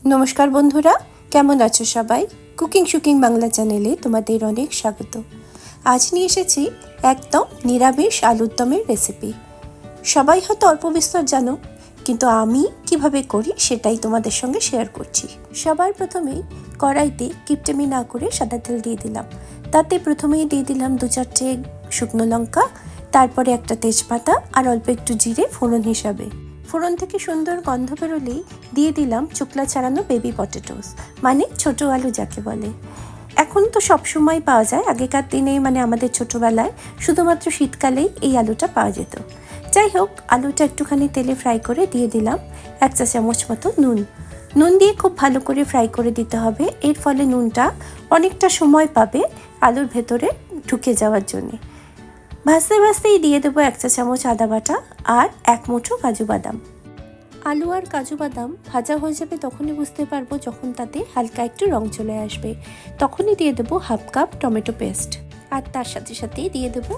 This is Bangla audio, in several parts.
নমস্কার বন্ধুরা, কেমন আছো সবাই? কুকিং শুকিং বাংলা চ্যানেলে তোমাদের অনেক স্বাগত। আজ নিয়ে এসেছি একদম নিরামিষ আলুর দমের রেসিপি। সবাই হয়তো অল্প বিস্তর জানো, কিন্তু আমি কিভাবে করি সেটাই তোমাদের সঙ্গে শেয়ার করছি। সবার প্রথমেই কড়াইতে কিপটেমি না করে সাদা তেল দিয়ে দিলাম। তাতে প্রথমেই দিয়ে দিলাম 2-4টে শুকনো লঙ্কা, তারপরে একটা তেজপাতা আর অল্প একটু জিরে ফোড়ন হিসাবে। ফোড়ন থেকে সুন্দর গন্ধ বেরোলেই দিয়ে দিলাম চোকলা ছাড়ানো বেবি পটেটোস, মানে ছোট আলু যাকে বলে। এখন তো সব সময় পাওয়া যায়, আগেকার দিনে মানে আমাদের ছোটোবেলায় শুধুমাত্র শীতকালেই এই আলুটা পাওয়া যেত। যাই হোক, আলুটা একটুখানি তেলে ফ্রাই করে দিয়ে দিলাম 1 চা চামচ মতো নুন দিয়ে খুব ভালো করে ফ্রাই করে দিতে হবে। এর ফলে নুনটা অনেকটা সময় পাবে আলুর ভেতরে ঢুকে যাওয়ার জন্যে। ভাজতে ভাজতেই দিয়ে দেবো 1 চা চামচ আদা বাটা আর 1 মুঠো কাজু বাদাম। আলু আর কাজু বাদাম ভাজা হয়ে যাবে তখনই বুঝতে পারবো যখন তাতে হালকা একটু রং চলে আসবে। তখনই দিয়ে দেবো 1/2 কাপ টমেটো পেস্ট, আর তার সাথে সাথেই দিয়ে দেবো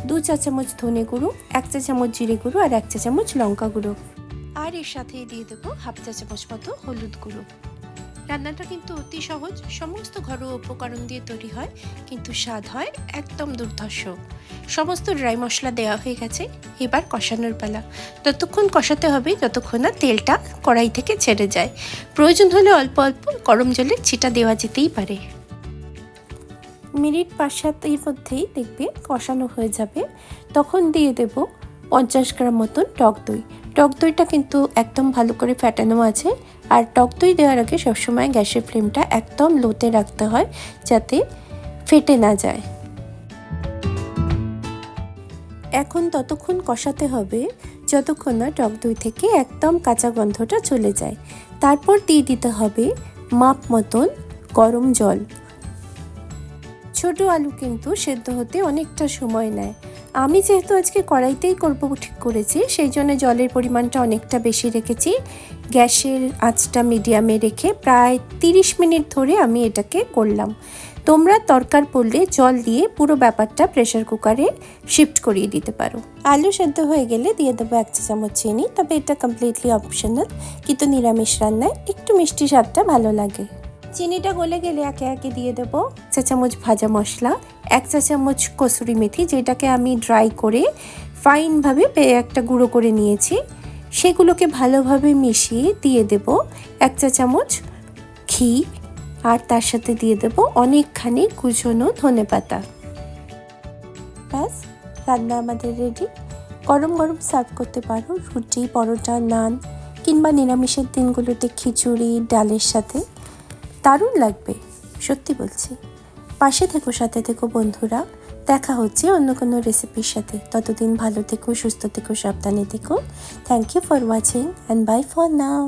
2 চা চামচ ধনে গুঁড়ো, 1 চা চামচ জিরে গুঁড়ো আর 1 চা চামচ লঙ্কা গুঁড়ো। আর এর সাথেই দিয়ে দেবো 1/2 চা চামচ মতো হলুদ গুঁড়ো। রান্নাটা কিন্তু অতি সহজ, সমস্ত ঘরোয়া উপকরণ দিয়ে তৈরি হয়, কিন্তু স্বাদ হয় একদম দুর্ধর্ষ। সমস্ত ড্রাই মশলা দেওয়া হয়ে গেছে, এবার কষানোর পালা। ততক্ষণ কষাতে হবে যতক্ষণ না তেলটা কড়াই থেকে ছেড়ে যায়। প্রয়োজন হলে অল্প অল্প গরম জলের ছিটা দেওয়া যেতেই পারে। মিনিট 5-7 মধ্যেই দেখবে কষানো হয়ে যাবে। তখন দিয়ে দেব 50 গ্রাম মতন টক দই। টক দইটা কিন্তু একদম ভালো করে ফ্যাটানো আছে, আর টক দই দেওয়ার আগে সবসময় গ্যাসের ফ্লেমটা একদম লোতে রাখতে হয় যাতে ফেটে না যায়। এখন ততক্ষণ কষাতে হবে যতক্ষণ না টক দই থেকে একদম কাঁচা গন্ধটা চলে যায়। তারপর দিয়ে দিতে হবে মাপ মতন গরম জল। ছোট আলু কিন্তু সেদ্ধ হতে অনেকটা সময় নেয়। আমি যেহেতু আজকে কড়াইতেই করব ঠিক করেছি, সেই জন্য জলের পরিমাণটা অনেকটা বেশি রেখেছি। গ্যাসের আঁচটা মিডিয়ামে রেখে প্রায় 30 মিনিট ধরে আমি এটাকে করলাম। তোমরা দরকার পড়লে জল দিয়ে পুরো ব্যাপারটা প্রেসার কুকারে শিফট করিয়ে দিতে পারো। আলু সেদ্ধ হয়ে গেলে দিয়ে দেবো 1 চা চামচ চিনি, তবে এটা কমপ্লিটলি অপশনাল, কিন্তু নিরামিষ রান্নায় একটু মিষ্টি স্বাদটা ভালো লাগে। চিনিটা গলে গেলে একে একে দিয়ে দেবো 1 চা চামচ ভাজা মশলা, 1 চা চামচ কসুরি মেথি, যেটাকে আমি ড্রাই করে ফাইনভাবে একটা গুঁড়ো করে নিয়েছি। সেগুলোকে ভালোভাবে মিশিয়ে দিয়ে দেব 1 চা চামচ ঘি, আর তার সাথে দিয়ে দেব অনেকখানি কুচনো ধনেপাতা। ব্যাস, রান্না আমাদের রেডি। গরম গরম সার্ভ করতে পারো রুটি, পরোটা, নান, কিংবা নিরামিষের দিনগুলোতে খিচুড়ি ডালের সাথে। দারুণ লাগবে, সত্যি বলছি। পাশে থেকো, সাথে থেকো বন্ধুরা। দেখা হচ্ছে অন্য কোনো রেসিপির সাথে। ততদিন ভালো থেকো, সুস্থ থেকো, সাবধানে থেকো। Thank you for watching and bye for now.